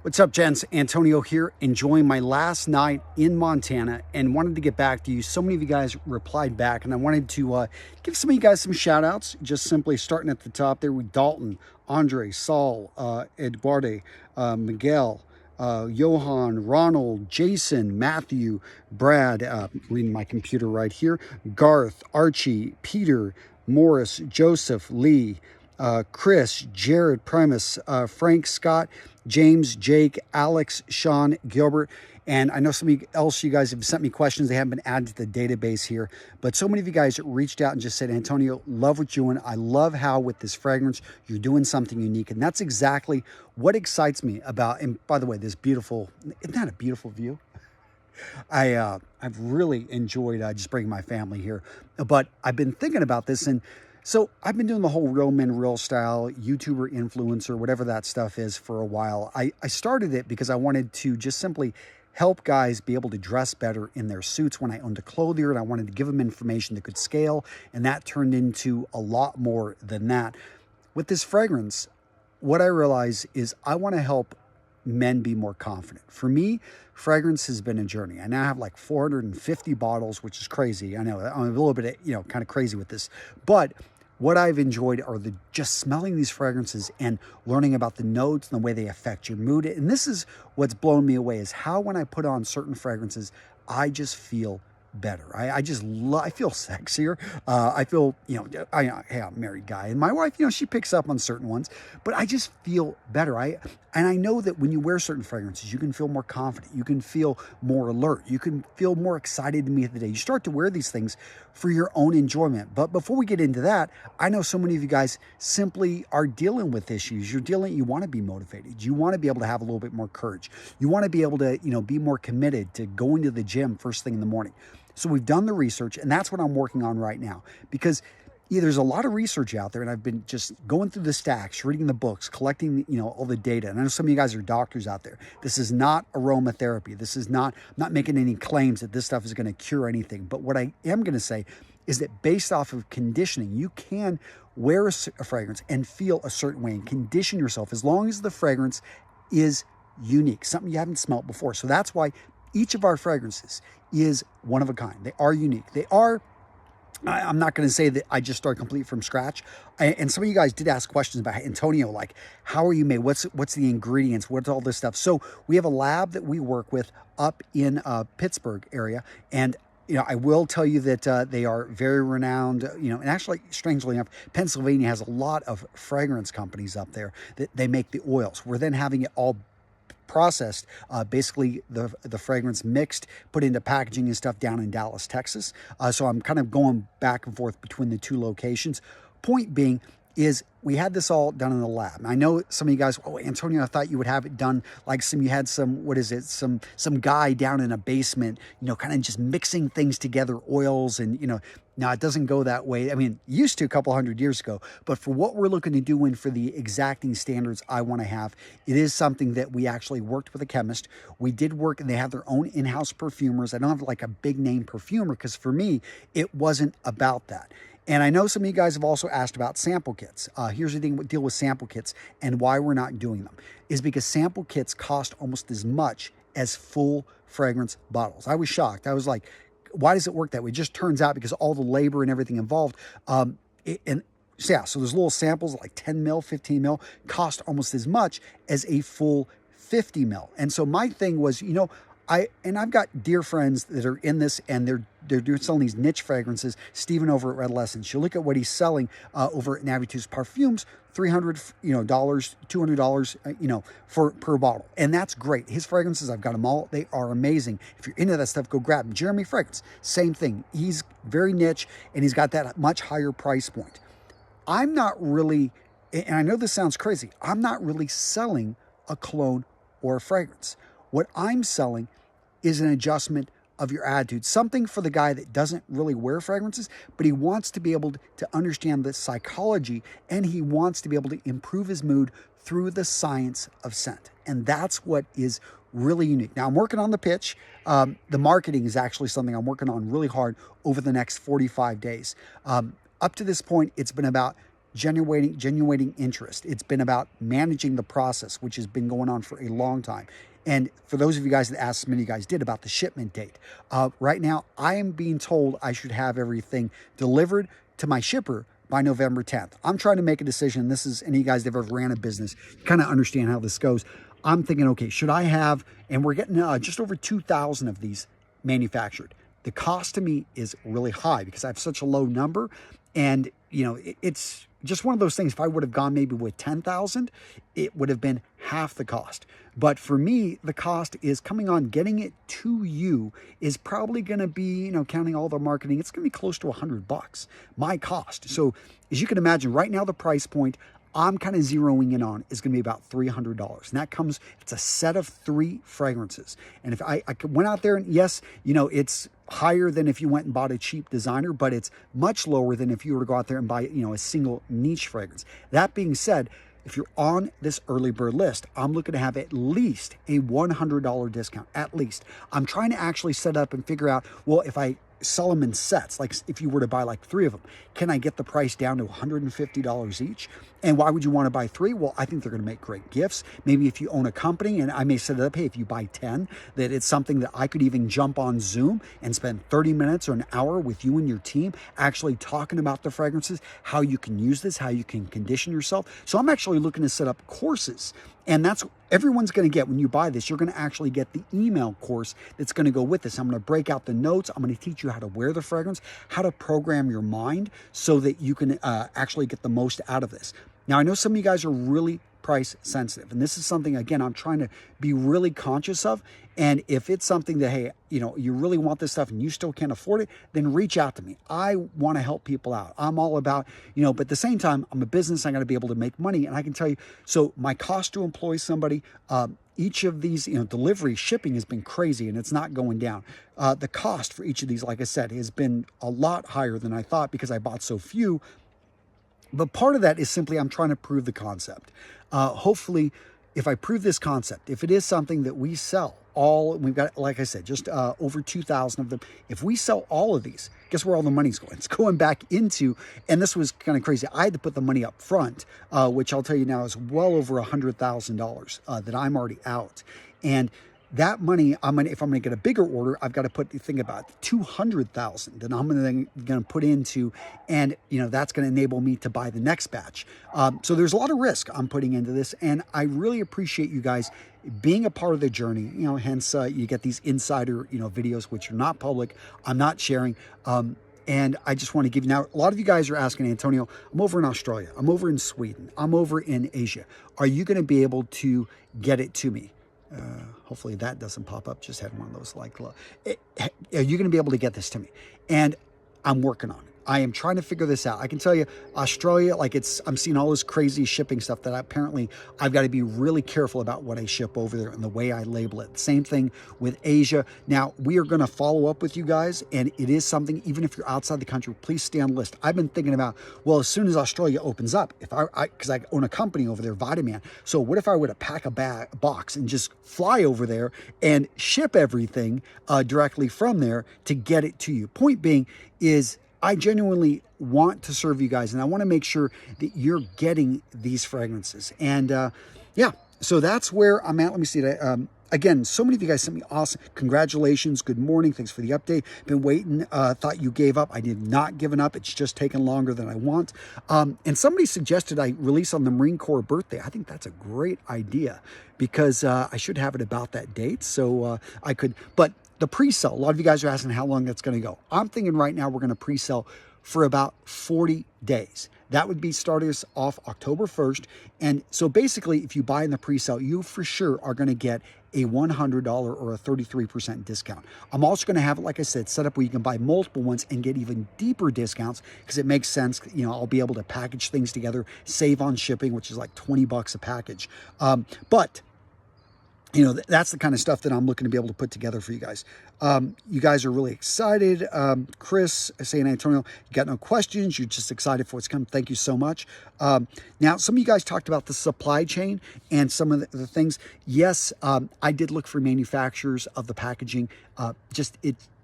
What's up, gents? Antonio here, enjoying my last night in Montana and wanted to get back to you. So many of you guys replied back, and I wanted to give some of you guys some shout outs, just simply starting at the top there with Dalton, Andre, Saul, Eduardo, Miguel, Johan, Ronald, Jason, Matthew, Brad, reading my computer right here, Garth, Archie, Peter, Morris, Joseph, Lee, Chris, Jared, Primus, Frank, Scott, James, Jake, Alex, Sean, Gilbert. And I know some else you guys have sent me questions. They haven't been added to the database here. But so many of you guys reached out and just said, Antonio, love what you're doing. I love how with this fragrance, you're doing something unique. And that's exactly what excites me about, and by the way, this beautiful, isn't that a beautiful view? I've really enjoyed just bringing my family here, but I've been thinking about this, and so I've been doing the whole real men real style YouTuber influencer, whatever that stuff is, for a while. I started it because I wanted to just simply help guys be able to dress better in their suits when I owned a clothier, and I wanted to give them information that could scale, and that turned into a lot more than that. With this fragrance, what I realize is I want to help men be more confident. For me, fragrance has been a journey. I now have like 450 bottles, which is crazy. I know I'm a little bit, kind of crazy with this, but what I've enjoyed are the just smelling these fragrances and learning about the notes and the way they affect your mood. And this is what's blown me away, is how when I put on certain fragrances, I just feel better. I just I feel sexier. I feel, hey, I'm a married guy, and my wife, she picks up on certain ones, but I just feel better. And I know that when you wear certain fragrances, you can feel more confident. You can feel more alert. You can feel more excited to meet the day. You start to wear these things for your own enjoyment. But before we get into that, I know so many of you guys simply are dealing with issues. You want to be motivated. You want to be able to have a little bit more courage. You want to be able to, be more committed to going to the gym first thing in the morning. So we've done the research, and that's what I'm working on right now, because there's a lot of research out there, and I've been just going through the stacks, reading the books, collecting, all the data. And I know some of you guys are doctors out there. This is not aromatherapy. This is not making any claims that this stuff is going to cure anything. But what I am going to say is that based off of conditioning, you can wear a fragrance and feel a certain way and condition yourself as long as the fragrance is unique, something you haven't smelled before. So that's why each of our fragrances is one of a kind. They are unique. I'm not going to say that I just started complete from scratch. And some of you guys did ask questions about Antonio, like, how are you made? What's the ingredients? What's all this stuff? So we have a lab that we work with up in Pittsburgh area. And, I will tell you that they are very renowned, and actually, strangely enough, Pennsylvania has a lot of fragrance companies up there that they make the oils. We're then having it all processed, basically the fragrance mixed, put into packaging and stuff down in Dallas, Texas. So I'm kind of going back and forth between the two locations. Point being is we had this all done in the lab. And I know some of you guys, oh, Antonio, I thought you would have it done like you had some guy down in a basement, kind of just mixing things together, oils and, now it doesn't go that way. I mean, it used to a couple hundred years ago, but for what we're looking to do and for the exacting standards I want to have, it is something that we actually worked with a chemist. We did work, and they have their own in-house perfumers. I don't have like a big name perfumer, because for me, it wasn't about that. And I know some of you guys have also asked about sample kits. Here's the thing with deal with sample kits and why we're not doing them, is because sample kits cost almost as much as full fragrance bottles. I was shocked. I was like, why does it work that way? It just turns out because all the labor and everything involved. So those little samples, like 10 mil, 15 mil, cost almost as much as a full 50 mil. And so my thing was, I've got dear friends that are in this, and they're selling these niche fragrances. Steven over at Red Lessons, you look at what he's selling over at Navitus Parfums, $300, $200, for per bottle, and that's great. His fragrances, I've got them all. They are amazing. If you're into that stuff, go grab them. Jeremy Fragrance, same thing. He's very niche, and he's got that much higher price point. I'm not really, and I know this sounds crazy, I'm not really selling a cologne or a fragrance. What I'm selling is an adjustment of your attitude, something for the guy that doesn't really wear fragrances, but he wants to be able to understand the psychology, and he wants to be able to improve his mood through the science of scent. And that's what is really unique. Now, I'm working on the pitch. The marketing is actually something I'm working on really hard over the next 45 days. Up to this point, it's been about generating interest. It's been about managing the process, which has been going on for a long time. And for those of you guys that asked, as many of you guys did, about the shipment date, right now I am being told I should have everything delivered to my shipper by November 10th. I'm trying to make a decision. This is, any of you guys that ever ran a business, you kind of understand how this goes. I'm thinking, okay, should I have, and we're getting just over 2,000 of these manufactured. The cost to me is really high because I have such a low number. And, you know, it's just one of those things. If I would have gone maybe with 10,000, it would have been half the cost. But for me, the cost is coming on, getting it to you is probably going to be, you know, counting all the marketing, it's going to be close to $100, my cost. So as you can imagine, right now, the price point I'm kind of zeroing in on is going to be about $300. And that comes, it's a set of 3 fragrances. And if I went out there and yes, you know, it's higher than if you went and bought a cheap designer, but it's much lower than if you were to go out there and buy, you know, a single niche fragrance. That being said, if you're on this early bird list, I'm looking to have at least a $100 discount, at least. I'm trying to actually set up and figure out, well, if I sell them in sets, like if you were to buy like 3 of them, can I get the price down to $150 each? And why would you want to buy 3? Well, I think they're going to make great gifts. Maybe if you own a company, and I may set it up, hey, if you buy 10, that it's something that I could even jump on Zoom and spend 30 minutes or an hour with you and your team actually talking about the fragrances, how you can use this, how you can condition yourself. So I'm actually looking to set up courses. And that's everyone's going to get when you buy this. You're going to actually get the email course that's going to go with this. I'm going to break out the notes. I'm going to teach you how to wear the fragrance, how to program your mind so that you can actually get the most out of this. Now, I know some of you guys are really price sensitive, and this is something, again, I'm trying to be really conscious of. And if it's something that, hey, you know, you really want this stuff and you still can't afford it, then reach out to me. I want to help people out. I'm all about, you know, but at the same time, I'm a business. I got to be able to make money. And I can tell you, so my cost to employ somebody, each of these, you know, delivery, shipping has been crazy and it's not going down. The cost for each of these, like I said, has been a lot higher than I thought because I bought so few. But part of that is simply I'm trying to prove the concept. Hopefully, if I prove this concept, if it is something that we sell all, we've got, like I said, just over 2,000 of them. If we sell all of these, guess where all the money's going? It's going back into, and this was kind of crazy. I had to put the money up front, which I'll tell you now is well over $100,000 that I'm already out. And that money, if I'm going to get a bigger order, I've got to think about it, 200,000 that I'm going to put into, and you know that's going to enable me to buy the next batch. So there's a lot of risk I'm putting into this, and I really appreciate you guys being a part of the journey. You know, hence you get these insider, you know, videos which are not public. I'm not sharing. And I just want to give you now, a lot of you guys are asking, Antonio, I'm over in Australia, I'm over in Sweden, I'm over in Asia. Are you going to be able to get it to me? Hopefully that doesn't pop up. Just had one of those like, are you going to be able to get this to me? And I'm working on it. I am trying to figure this out. I can tell you, Australia, like I'm seeing all this crazy shipping stuff that apparently I've got to be really careful about what I ship over there and the way I label it. Same thing with Asia. Now, we are going to follow up with you guys, and it is something, even if you're outside the country, please stay on the list. I've been thinking about, well, as soon as Australia opens up, if because I own a company over there, Vitaman. So what if I were to pack a box and just fly over there and ship everything directly from there to get it to you? Point being is, I genuinely want to serve you guys, and I want to make sure that you're getting these fragrances. And yeah, so that's where I'm at. Let me see that. Again, so many of you guys sent me awesome congratulations, good morning, thanks for the update. Been waiting, thought you gave up. I did not give up. It's just taken longer than I want. And somebody suggested I release on the Marine Corps birthday. I think that's a great idea because I should have it about that date. So I could, but the pre-sale, a lot of you guys are asking how long that's going to go. I'm thinking right now we're going to pre-sell for about 40 days. That would be starting us off October 1st. And so basically, if you buy in the pre-sale, you for sure are going to get a $100 or a 33% discount. I'm also going to have it, like I said, set up where you can buy multiple ones and get even deeper discounts because it makes sense. You know, I'll be able to package things together, save on shipping, which is like 20 bucks a package. But you know, that's the kind of stuff that I'm looking to be able to put together for you guys. You guys are really excited. Chris saying, Antonio, you got no questions. You're just excited for what's coming. Thank you so much. Now, some of you guys talked about the supply chain and some of the things. Yes, I did look for manufacturers of the packaging.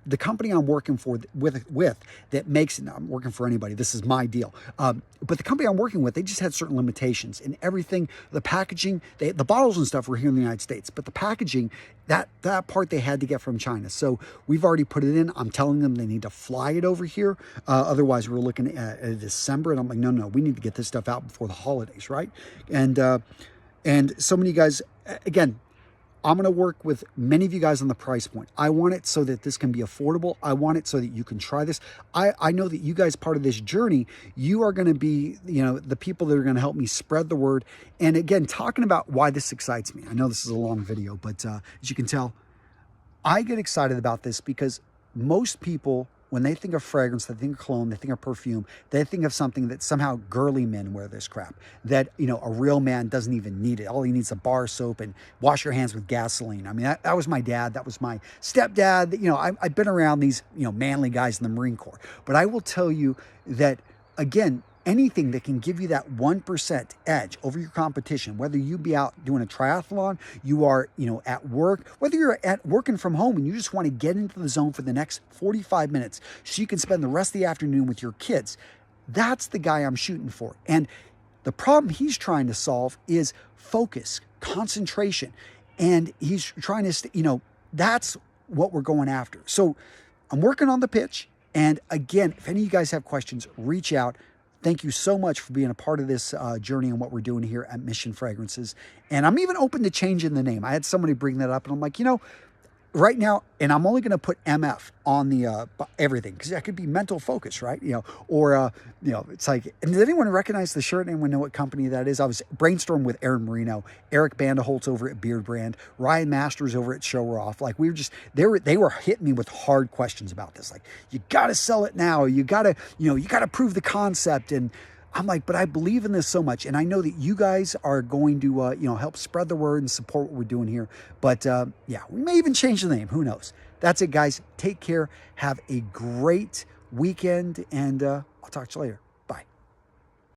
the company I'm working for with that makes it, I'm working for anybody, this is my deal. But the company I'm working with, they just had certain limitations and everything, the packaging, the bottles and stuff were here in the United States, but the packaging, that part they had to get from China. So we've already put it in. I'm telling them they need to fly it over here. Otherwise we're looking at December, and I'm like, no, we need to get this stuff out before the holidays, right? And so many guys, again, I'm going to work with many of you guys on the price point. I want it so that this can be affordable. I want it so that you can try this. I know that you guys, part of this journey, you are going to be, the people that are going to help me spread the word. And again, talking about why this excites me. I know this is a long video, but as you can tell, I get excited about this because most people, when they think of fragrance, they think of cologne, they think of perfume, they think of something that somehow girly men wear this crap, that, a real man doesn't even need it. All he needs is a bar of soap and wash your hands with gasoline. I mean, that was my dad. That was my stepdad. I've been around these, manly guys in the Marine Corps. But I will tell you that, again, anything that can give you that 1% edge over your competition, whether you be out doing a triathlon, you are, at work, whether you're working from home and you just want to get into the zone for the next 45 minutes so you can spend the rest of the afternoon with your kids, that's the guy I'm shooting for. And the problem he's trying to solve is focus, concentration. And he's trying to, that's what we're going after. So I'm working on the pitch. And again, if any of you guys have questions, reach out. Thank you so much for being a part of this journey and what we're doing here at Mission Fragrances. And I'm even open to changing the name. I had somebody bring that up and I'm like, right now, and I'm only going to put MF on the everything because that could be mental focus, right? It's like, and does anyone recognize the shirt? Anyone know what company that is? I was brainstorming with Aaron Marino, Eric Vanderholtz over at Beard Brand, Ryan Masters over at Show Off. Like we were just, they were hitting me with hard questions about this. Like, you got to sell it now. You got to prove the concept. And I'm like, but I believe in this so much. And I know that you guys are going to, help spread the word and support what we're doing here. But yeah, we may even change the name. Who knows? That's it, guys. Take care. Have a great weekend. And I'll talk to you later.